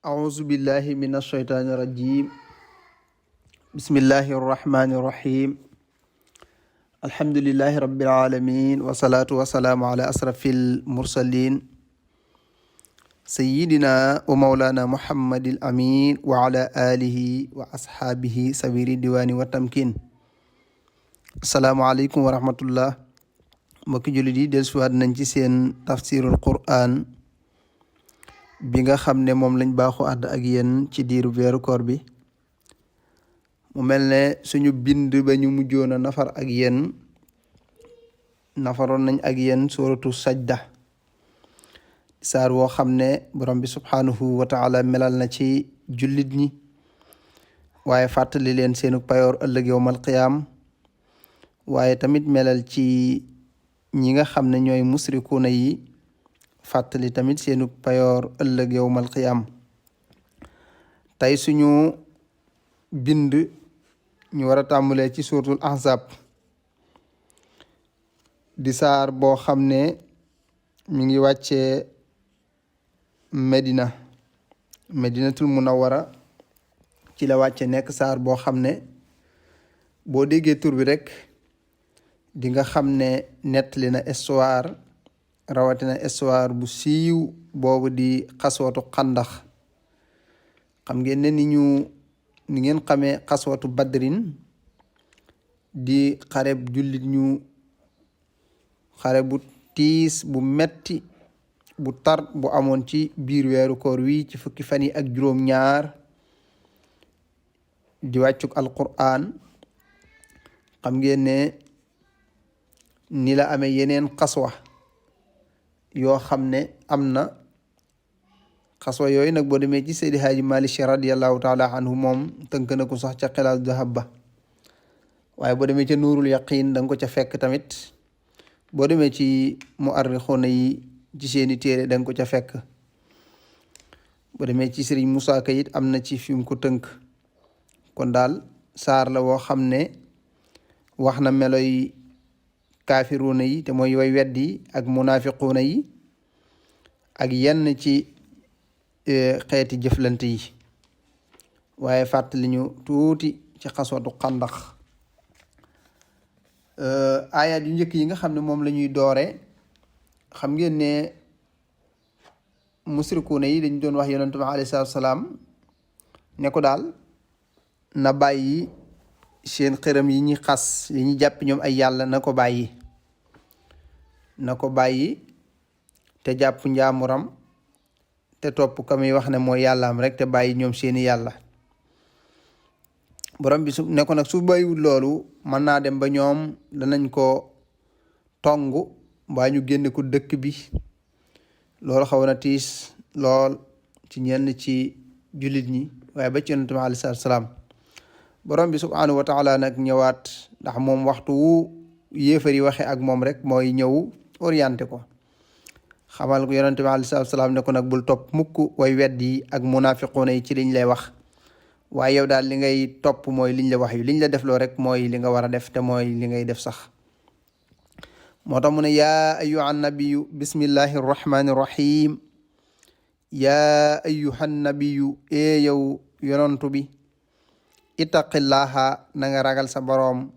أعوذ بالله من الشيطان الرجيم بسم الله الرحمن الرحيم الحمد لله رب العالمين والصلاة والسلام على أشرف المرسلين سيدنا ومولانا محمد الأمين وعلى آله وأصحابه سبيل الديوان والتمكين السلام عليكم ورحمة الله mbokki jullit yi dellusiwaat nañ ci seen tafsirul Qur'an bi nga xam ne moom lañ baaxu àdd ak yéen ci diiru weeru koor bi mu mel ne suñu bind ba ñu mujjoon a nafar ak yéen nafaroon nañ ak yéen suratu sajda saar woo xam ne borom bi subhanahu wa taala melal na ci jullit ñi waaye fàttali leen seenu payoor ëllëg yowmal qiyaam waaye tamit melal ci ñi nga xam ne ñooy musrikuuna yi fàttali tamit seenu payoor ëllëg yowmal qiyaam tey suñu bind ñu war a tàmbalee ci suuratul ahzab di saar boo xam ne mi ngi wàccee medinatul munawwara ci la wàcce nekk saar boo xam ne boo déggee tur bi rek di nga xam ne nettali na histoire rawatina histoire bu siiw boobu di xaswatu xandax xam ngeen ne ni ngeen xamee xaswatu badrin di xareb jullit ñu xare bu tiis bu metti bu tar bu amoon ci biir weeru koor wi ci fukki fan yi ak juróom-ñaar di wàccuk alquran xam ngeen ne ni la amee yeneen xaswa yoo xam ne am na xaswa yooyu nag boo demee ci Seydi Haaji Maalik Si radiyallahu taala anhu moom tënk na ko sax ca Xilaas Dahab ba waaye boo demee ca Nuurul Yaqiin da nga ko ca fekk tamit boo demee ci muarrixuuna yi ci seeni téere da nga ko ca fekk boo demee ci Sëriñ Musaa Ka it am na ci fi mu ko tënk kon daal saar la woo xam ne wax na meloy kaafiruuna yi te mooy way weddi ak munaafiquuna yi ak yenn ci xeeti jëflante yi waaye fàttali ñu tuuti ci xaswatu xandax aayaat yu njëkk yi nga xam ne moom la ñuy doore xam ngeen ne musrikuuna yi dañ doon wax yonent bi alayhi salaatu salaam ne ko daal na bàyyi seen xërëm yi ñuy xas yi ñuy jàpp ñoom ay yàlla na ko bàyyi te jàpp njaamuram te topp ka muy wax ne mooy yàllaam rek te bàyyi ñoom seeni yàlla borom bi su ne ko nag su bàyyiwul loolu mën naa dem ba ñoom danañ ko tong mbaa ñu génne ko dëkk bi loolu xaw na tiis lool ci ñenn ci jullit ñi waaye ba ci yonent bi alayhi salaatu salaam borom bi subhanahu wa taala nag ñëwaat ndax moom waxtu wu yéefar yi waxe ak moom rek mooy ñëw orienté ko xamal ko yonente bi alayhi salaatu salaam ne ko nag bul topp mukk way weddi ak munaafiquuna yi ci liñ lay wax waaye yow daal li ngay topp mooy liñ la wax yu liñ la def loo rek mooy li nga war a def te mooy li ngay def sax moo tax mu ne yaa ayyuhan nabiyu bismillahi rrahmani rrahim yaa ayyuhan nabiyu yow yonantu bi ittaqillaha na nga ragal sa boroom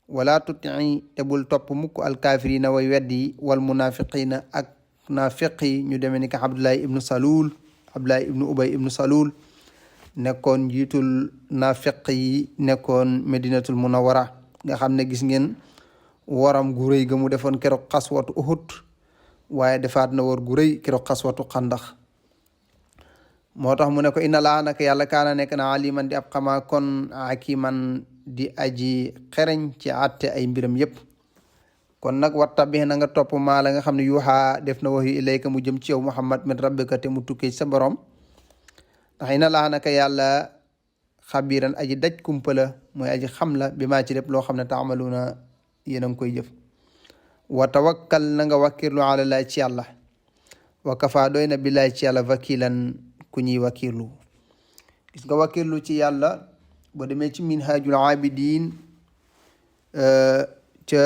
wala tutii te bul topp mukk alkaafirina way weddi wal munafiqina ak naafiqi ñu demee ni ko abdullahi ibnu ubay ibnu salul nekkoon njiitul naafiq yi nekkoon medinatul munawwara nga xam ne gis ngeen waram gu rëy ga mu defoon keroog xaswatu uhud waaye defaat na war gu rëy keroog xaswatu xandax moo tax mu ne ko inna laa naka yàlla kaana nekk na aliman di ab xamaa kon akiman di aji xereñ ci àtte ay mbiram yépp kon nag wattabi na nga topp maa la nga xam ne yuuxaa def na waxyu ilayka mu jëm ci yow muhammad min rabbika te mu tukkee sa borom ndax inna laa naka yàlla xabiran aji daj kumpala mooy aji xam la bi maa ci lépp loo xam ne taamaluuna yéen a ngi koy jëf wa tawakkal na nga wakkirlu ala laa ci yàlla wa kafa doy na billaay ci yàlla wakilan ku ñuy wakkirlu gis nga wakkirlu ci yàlla boo demee ci minhajul abidin ca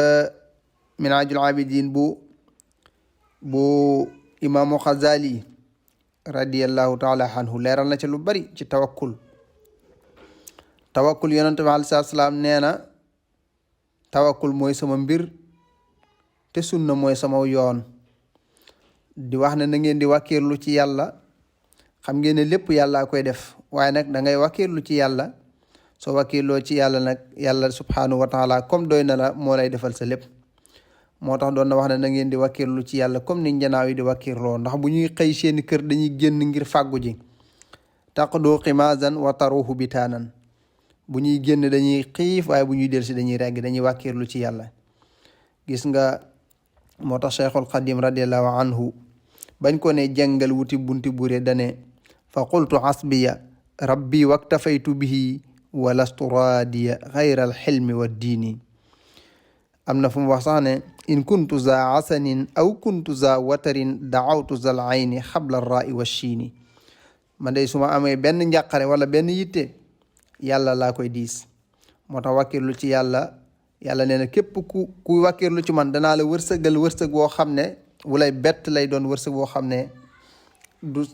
minhajul abidin bu imaamu Xazali radiyallahu taala anhu leeral na ci lu bari ci tawakkul yonent bi alayhi salaam nee na tawakkul mooy sama mbir te sunna mooy sama yoon di wax ne na ngeen di wàkkiirlu ci yàlla xam ngeen ne lépp yàlla koy def waaye nag da ngay wàkkiirlu ci yàlla soo wàkkiirloo ci yàlla nag yàlla subhanahu wa taala comme doy na la moo lay defal sa lépp moo tax doon na wax ne na ngeen di wàkkiirlu ci yàlla comme ni njanaaw yi di wàkkiirloo ndax bu ñuy xëy seeni kër dañuy génn ngir fàggu ji taqdu ximaazan wa taruhu bitaanan bu ñuy génn dañuy xiif waaye bu ñuy delsi dañuy regg dañuy wàkkiirlu ci yàlla gis nga moo tax cheikhul xadim radiallahu anhu bañ ko ne jàngal wuti bunti bure dane fa qultu hasbiya rabbi waktafaytu bihi wa lastu raadiya xayra alxilmi wa diini am na fu mu wax sax ne in kuntu za asanin aw kuntu za watarin daawtu zal ayni xabla rai wa chiini man day su ma amee benn njàqare wala benn yitte yàlla laa koy diis moo tax wàkkirlu ci yàlla nee na képp ku wàkkirlu ci man danaa la wërsëgal wërsëg woo xam ne wulay bett lay doon wërsëg woo xam ne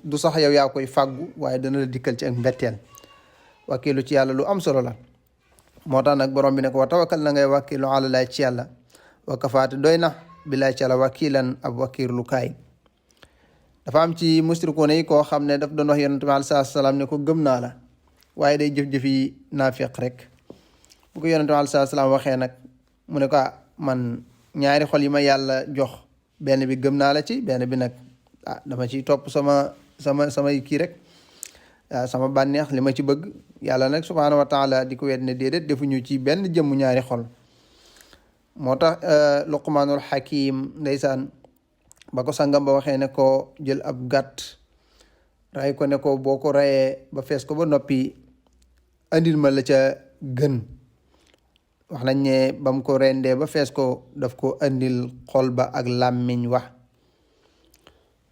du sax yow yaa koy fàggu waaye dana la dikkal ci ak mbetteel wàkkirlu ci yàlla lu am solo la moo tax nag borom bi ne ko wa tawakkal na ngay wàkkirlu ala laay ci yàlla wa kafaate doy na billaay ci yàlla wakiilan ab wàkkirlu kaay dafa am ci musrikuuna yi koo xam ne daf doon wax yonent bi alayhi salaam ne ko gëm naa la waaye day jëf-jëfi naafiq rek bu ko yonent bi alayhi salaam waxee nag mu ne ko man ñaari xol yi ma yàlla jox benn bi gëm naa la ci benn bi nag dama ciy topp samay kii rek sama bànneex li ma ci bëgg yàlla nag subhaanahu wa taala di ko wet ne déedéet defuñu ci benn jëmmu ñaari xol moo tax luqmaanul hakim ndeysaan ba ko sangam ba waxee ne ko jël ab gàtt ray ko ne ko boo ko rayee ba fees ko ba noppi andil ma la ca gën wax nañ ne ba mu ko rendee ba fees ko daf ko andil xol ba ak làmmiñ wax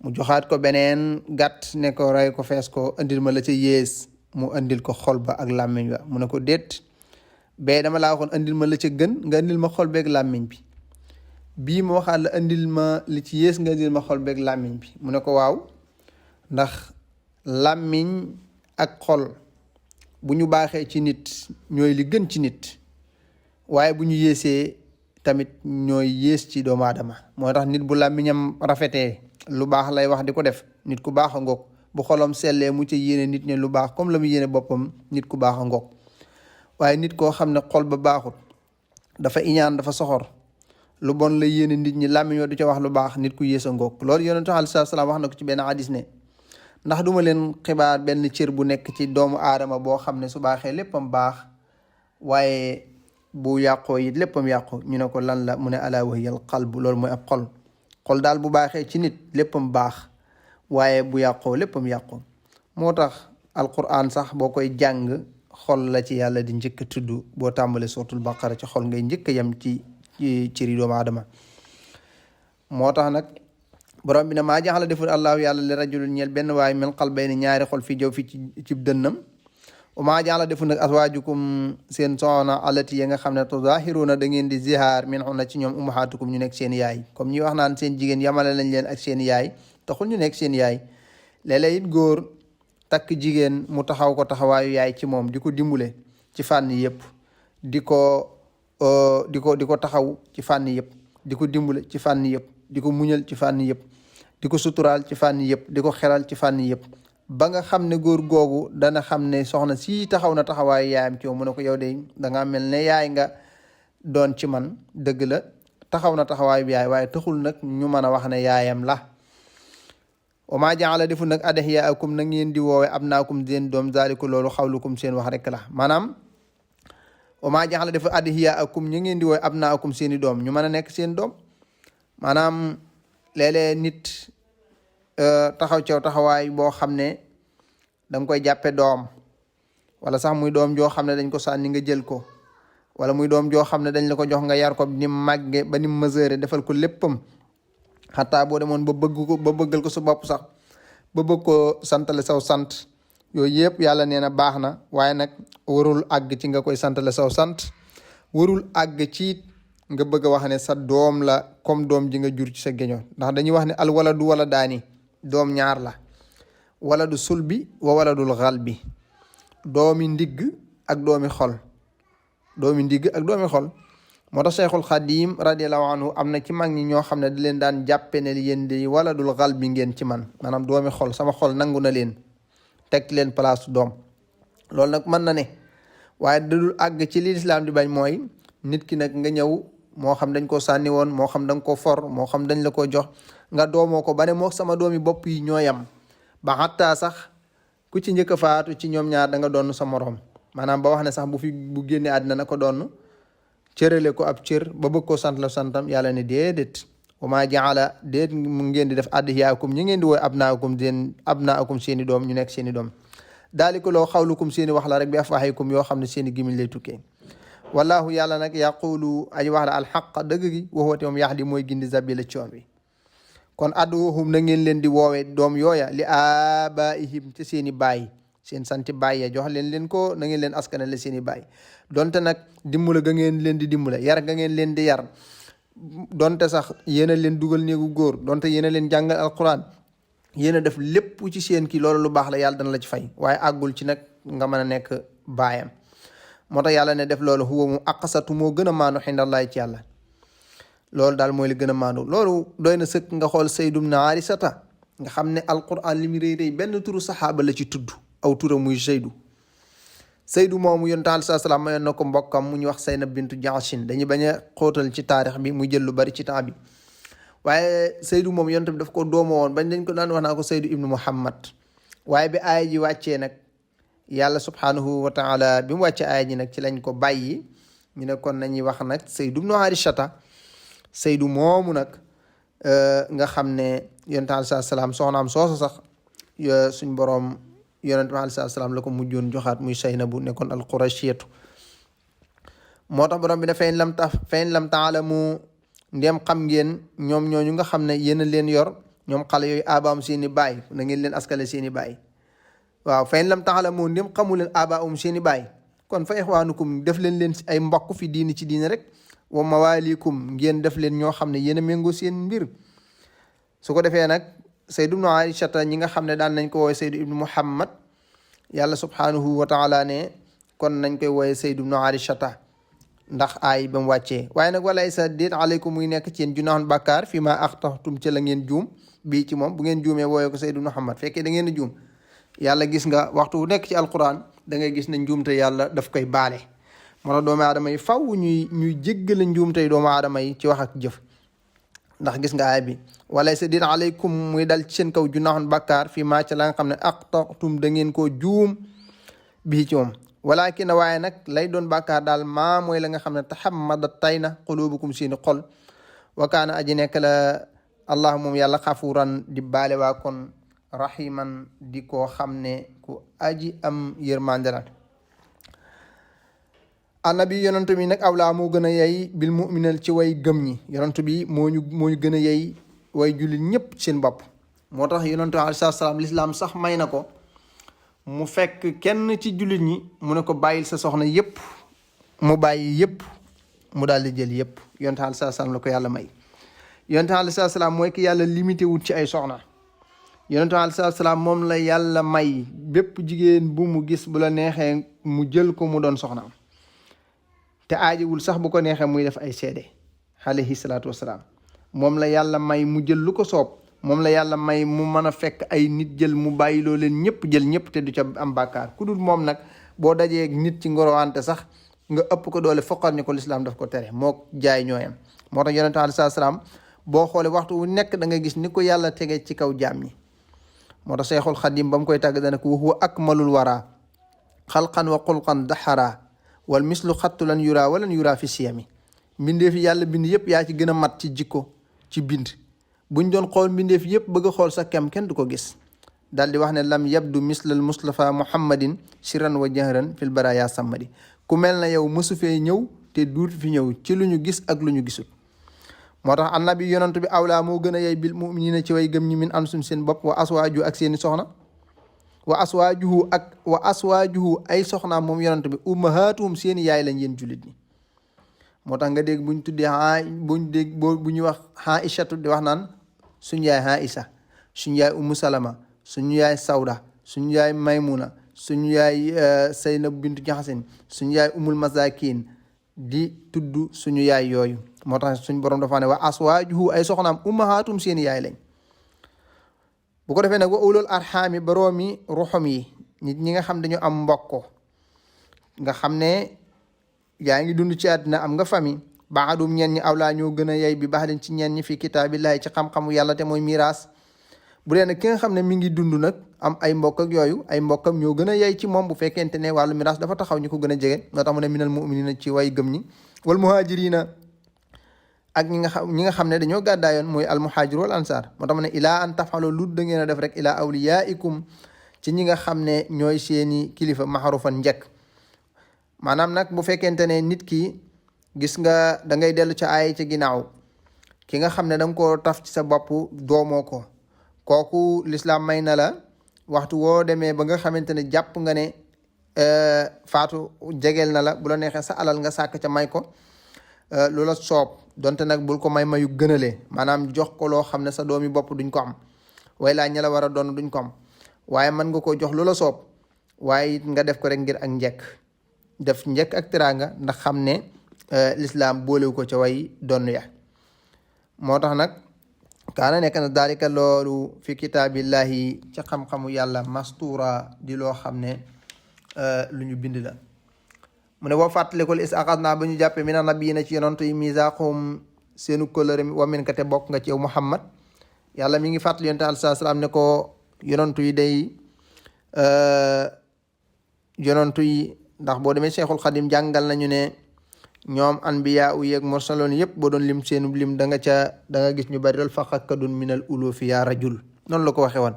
mu joxaat ko beneen gàtt ne ko ray ko fees ko andil ma la ca yées mu andil ko xol ba ak làmmiñ wa mu ne ko déet bee dama laa waxoon andil ma la ca gën nga andil ma xol beeg làmmiñ bi bii ma waxaat la andil ma li ci yées nga andil ma xol beeg làmmiñ bi mu ne ko waaw ndax làmmiñ ak xol bu ñu baaxee ci nit ñooy li gën ci nit waaye bu ñu yéesee tamit ñooy yées ci doomu aadama moo tax nit bu làmmiñam rafetee lu baax lay wax di ko def nit ku baax a ngoog bu xolam sellee mu ci yéene nit ñi lu baax comme la mu yéene boppam nit ku baax a ngoog waaye nit koo xam ne xol ba baaxut dafa iñaan dafa soxor lu bon la yéene nit ñi làmmiñ wa du ca wax lu baax nit ku yées a ngoog loolu yonent alayhi salaam wax na ko ci benn hadis ne ndax duma leen xibaar benn cër bu nekk ci doomu aadama boo xam ne su baaxee léppam baax waaye bu yàqoo it léppam yàqu ñu ne ko lan la mu ne alaa wahiyal qalb loolu mooy ab xol daal bu baaxee ci nit léppam baax waaye bu yàqoo léppam yàqu moo tax alquran sax boo koy jàng xol la ci yàlla di njëkk a tudd boo tàmbalee suratul baqara ci xol ngay njëkk a yem ci cëri doomu aadama moo tax nag borom bi ne maa jaxala deful allahu yàlla li rajulun ñeel benn waaye min qalbayni ñaari xol fii jaw fi ci dënnam wa maa jaxala deful nag aswaajukum seen soxna alati ya nga xam ne tuzahiruna da ngeen di zihaar min xuna ci ñoom ummahaatukum ñu nekk seen yaay comme ñi wax naan seen jigéen yamale lañ leen ak seen yaay taxul ñu nekk seen yaay léeg-léeg it góor takk jigéen mu taxaw ko taxawaayu yaay ci moom di ko dimbule ci fànn yëpp di ko taxaw ci fànn yëpp di ko dimbule ci fànn yëpp di ko muñal ci fànn yëpp di ko suturaal ci fànn yëpp di ko xelal ci fànn yëpp ba nga xam ne góor googu dana xam ne soxna si taxaw na taxawaayu yaayam ci moom mu ne ko yow de dangaa mel ne yaay nga doon ci man dëgg la taxaw na taxawaayu yaay waaye taxul nag ñu mën a wax ne yaayam la wa maa jaala deful nag adhiyaakum na ngeen di woowe abnaakum seen doom zaaliku loolu xawlukum seen wax rek la maanaam wa maa jaala deful adhiyaakum ñu ngeen di woowe abnaakum seeni doom ñu mën a nekk seen doom maanaam léeg-léeg nit taxaw cew taxawaay boo xam ne danga koy jàppe doom wala sax muy doom joo xam ne dañ ko sànni nga jël ko wala muy doom joo xam ne dañ la ko jox nga yar ko ni mu màgge ba ni mu mesuré defal ko léppam xataa boo demoon ba bëggal ko sa bopp sax ba bëgg ko santale saw sant yooyu yëpp yàlla nee na baax na waaye nag warul àgg ci nga koy santale saw sant warul àgg ci nga bëgg a wax ne sa doom la comme doom ji nga jur ci sa géño ndax dañuy wax ne al waladu waladaani doom ñaar la waladu sulbi wa waladul xalbi doomi ndigg ak doomi xol moo tax Cheikhul Xadim radiallahu anhu am na ci mag ñi ñoo xam ne da leen daan jàppe ne yéen di waladul xalbi ngeen ci man maanaam doomi xol, sama xol nangu na leen teg leen place doom. loolu nag mën na ne waaye dadul àgg ci li lislaam di bañ mooy nit ki nag nga ñëw moo xam dañ ko sànni woon moo xam da nga ko for moo xam dañ la ko jox nga doomoo ko ba ne moo sama doomi bopp yi ñoo yam ba xattaa sax ku ci njëkk a faatu ci ñoom ñaar da nga doon sa moroom maanaam ba wax ne sax bu génnee àddina na ko doon cërale ko ab cër ba bëgg ko sant la santam yàlla ne déedéet wa maa jaala déet mu ngeen di def adhiyaakum ñi ngeen di wooy abnaakum seeni doom ñu nekk seeni doom daaliku loo xawlukum seeni wax la rek bi afwahikum yoo xam ne seeni gimiñ lay tukkee wallahu yàlla nag yaqulu aji wax la alxaq dëgg gi waxoote moom yahdi mooy gindi zabila coon bi kon adduhum na ngeen leen di woowe doom yooya li abaihim ci seeni baay seen santi baay ya jox leen ko na ngeen leen askanale seeni baay donte nag dimbula ga ngeen leen di dimbula yar ga ngeen leen di yar donte sax yéen a leen dugal néegu góor donte yéen a leen jàngal alquran yéen a def lépp ci seen kii loolu lu baax la yàlla dana la ci fay waaye àggul ci nag nga mën a nekk baayam moo tax yàlla ne def loolu huwa mu aqsatu moo gën a maandu xindallaay ci yàlla loolu daal mooy li gën a maandu loolu doy na sëkk nga xool Sayd ibn Haarisata nga xam ne alquran li mu rëy benn turu saxaaba la ci tudd aw tura muy Saydu moomu yonent alayhi salaam mayoon na ko mbokkam mu ñu wax Saynab bintu Jaashin dañuy bañ a xóotal ci taarix bi muy jël lu bari ci temps bi waaye Saydu moom yonent bi daf ko doomo woon bañ dañ ko daan wax naa ko Saydu ibnu Muhammad waaye bi aaya ji wàccee nag yàlla subhanahu wa taala bi mu wàccee aaya ji nag ci lañ ko bàyyi ñu ne kon nañuy wax nag Saydu ibnu Haarishata Saydu moomu nag nga xam ne yonent alayhi salaam soxnaam soosa sax suñ boroom yonent bi alayhi salaam la ko mujjoon joxaat muy Saynabu nekkoon al-Qurashiyatu moo tax borom bi ne fa in lam taalamu ndem xam ngeen ñoom ñooñu nga xam ne yéen a leen yor ñoom xale yooyu abaam seeni baay na ngeen leen askale seeni baay waaw fa in lam taalamu ndem xamu leen abaam seeni baay kon fa ixwaanukum def leen ay mbokk fi diini ci diini rek wa mawalikum ngeen def leen ñoo xam ne yéen a méngoo seen mbir su ko defee nag Saydu ibnu Aïchata ñi nga xam ne daan nañ ko woowe Saydu ibnu Muhammad yàlla subhanahu wa taala ne kon nañ koy woowe Saydu ibnu Aïchata ndax aay ba mu wàccee waaye nag walay sa déet aleykum muy nekk ci yéen junaahun bàkkaar fi ma axtaxtum ci la ngeen juum bii ci moom bu ngeen juumee woowe ko Saydu Muhammad fekkee da ngeen a juum yàlla gis nga waxtu wu nekk ci alquran da ngay gis ne njuumte yàlla daf koy baale moo tax doomu aadama yi faw ñuy jéggale njuumte doomu aadama yi ci wax ak jëf ndax gis nga aay bi walay sa din aleykum muy dal ci seen kaw junaahun bàkkaar fii maa ca la nga xam ne axtaxtum da ngeen koo juum bii ci moom walakin waaye nag lay doon bàkkaar daal maa mooy la nga xam ne taxammadat tay na qulubukum seeni xol wa kaana aji nekk la allah moom yàlla xafuuran di baale waa kon rahiman di koo xam ne ku aji am yërmande la annabi yonent bi nag awlaa moo gën a yey bil muminal ci way gëm ñi yonent bi moo ñu gën a yey way jullit ñëpp seen bopp moo tax yonent bi alayhi salaam lislaam sax may na ko mu fekk kenn ci jullit ñi mu ne ko bàyyil sa soxna yëpp mu bàyyi yëpp mu daal di jël yëpp yonent bi alayhi salaam la ko yàlla may yonent bi alayhi salaam mooy ki yàlla limité wut ci ay soxna yonent bi alayhi salaam moom la yàlla may bépp jigéen bu mu gis bu la neexee mu jël ko mu doon soxnaam te aajowul sax bu ko neexee muy def ay seede alayhi salaatu wasalaam moom la yàlla may mu jël lu ko soob moom la yàlla may mu mën a fekk ay nit jël mu bàyyiloo leen ñëpp jël ñëpp te du ca am bàkkaar ku dul moom nag boo dajee nit ci ngorowante sax nga ëpp ko doole foqar ni ko lislaam daf ko tere moo jaay ñooyam moo tax yonent alayhi salaam boo xoolee waxtu wu nekk da nga gis ni ko yàlla tege ci kaw jaam ñi moo tax Seexul Xadim ba mu koy tàgg dana ko wa huwa akmalul wara xalqan wa xulqan daxara wal mislu xattu lan yura walan yura fi siyami mbindeef yi yàlla bind yëpp yaa ci gën a mat ci jikko ci bind buñ doon xool mbindeef yëpp bëgg a xool sa kem kenn du ko gis daal di wax ne lam yabdu mislal mustafa muhammadin siran wa jahran fil baraya sammadi ku mel na yow mësu fee ñëw te duut fi ñëw ci lu ñu gis ak lu ñu gisul moo tax annabi yonent bi awlaa moo gën a yey bil muminina ci way gëm ñi min ansum seen bopp wa aswaaju ak seeni soxna wa aswaajuhu ay soxnaam moom yonent bi ummahaatuhum seeni yaay lañ yéen jullit ñi moo tax nga dégg buñ tuddee bu ñuy wax Aïchatu di wax naan suñ yaay Aïcha suñ yaay Ummu Salama suñu yaay Sawda suñu yaay Maymuna suñu yaay Saynab bintu Jaxasin suñu yaay Umul Masakin di tudd suñu yaay yooyu moo tax suñu borom dafa ne wa aswaajuhu ay soxnaam ummahatum seeni yaay lañ. bu ko defee nag wa ulul arxaami boroomi ruxum yi nit ñi nga xam dañu am mbokk nga xam ne yaa ngi dund ci àddina am nga famille baadum ñen ñi awlaa ñoo gën a yey bi baax leen ci ñen ñi fi kitaabillahi ci xam-xamu yàlla te mooy miraas. bu dee nag ki nga xam ne mi ngi dund nag am ay mbokk ak yooyu ay mbokkam ñoo gën a yey ci moom bu fekkente ne wàllu miraas dafa taxaw ñu ko gën a jege moo tax mu ne minal muminina ci way gëm ñi wal muhajirina ak ñi nga xam ne dañoo gàddaayoon mooy al muhajir wal ansar moo tax mu ne ilaa an tafalo lu da ngeen a def rek ilaa awliyaikum ci ñi nga xam ne ñooy seeni kilifa maxarufan njëkk. maanaam nag bu fekkente ne nit ki gis nga da ngay dellu ca aay ca ginnaaw ki nga xam ne da nga koo taf ci sa bopp doomoo ko kooku lislaam may na la waxtu woo demee ba nga xamante ne jàpp nga ne faatu jegeel na la bu la neexee sa alal nga sàkk ca may ko loola soob donte nag bul ko may mayu gënalee maanaam jox ko loo xam ne sa doomi bopp duñ ko am way laa ña la war a doon duñ ko am waaye mën nga ko jox loola soob waaye it nga def ko rek ngir ak njekk def njekk ak teraanga ndax xam ne lislaam boolewu ko ca way donn ya moo tax nag kaana nekk na daalika loolu fi kitaabillahi ci xam-xamu yàlla mastura di loo xam ne lu ñu bind la. mu ne boo fàttalikul is axas naa ba ñu jàppee mina nabiyina ci yonantu yi misaaxum seenu kóllëre wa min ka te bokk nga ci yow Muhammad yàlla mi ngi fàttali yonent alayhi salaam ne ko yonantu yi day yonantu yi ndax boo demee Cheikhul Xadim jàngal nañu ne ñoom anbiya u yeeg mursaloon yëpp boo doon lim seenu lim da nga gis ñu bari lool faqakadun minal ulufi ya rajul noonu la ko waxee woon.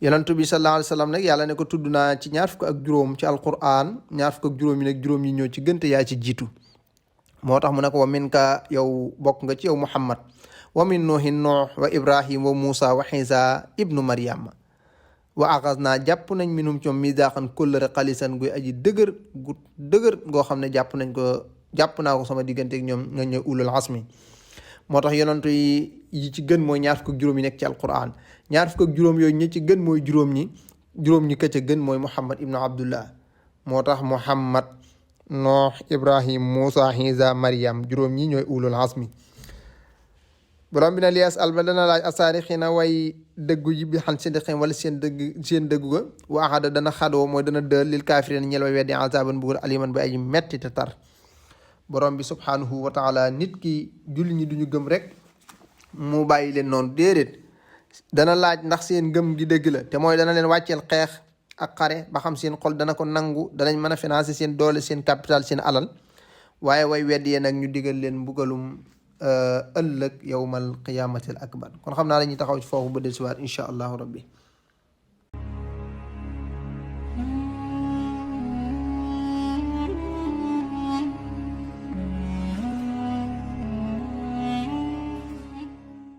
yonantu bi sallallahu alayhi wa sallam nag yàlla ne ko tudd naa ci ñaar fukk ak juróom ci alquran ñaar fukk ak juróom yi nag juróom yi ñoo ci gënte yaa ci jiitu moo tax mu ne ko wa min ka yow bokk nga ci yow Muhammad wa min nuuhin nuux wa ibrahim wa Muusa wa Iisa ibnu Maryam wa axas naa jàpp nañ minum coom misaaxan kóllëre xalisan guy aji dëgër gu dëgër ngoo xam ne jàpp naa ko sama diggante ak ñoom nga ñëw ulul asmi moo tax yonantu yi ci gën mooy ñaar fukk ak juróom yi nekk ci alquran ñaar fukk ak juróom yooyu ñi ci gën mooy juróom ñi ka ca gën mooy Muhammad ibnu Abdullah moo tax Muhammad Nooh Ibrahim Muusa Iisa Maryam juróom ñi ñooy ulul asmi borom bi na lias alba dana laaj asaarixina way dëggu yi bi xan siddiqin wala seen dëggu ga wa ahada dana xadoo mooy dana dël lil kaafirina ñel way weddi azaban bugal aliman ba aji metti te tar borom bi subhanahu wa taala nit ki julli ñi duñu gëm rek mu bàyyi leen noonu déedéet dana laaj ndax seen gëm gi dëgg la te mooy dana leen wàcceel xeex ak xare ba xam seen xol dana ko nangu danañ mën a financer seen doole seen capital seen alal waaye way weddi yee nag ñu digal leen mbugalum ëllëg yawmal qiyaamatil akbar kon xam naa dañuy taxaw ci foofu ba dellusiwaat incha allahu rabbi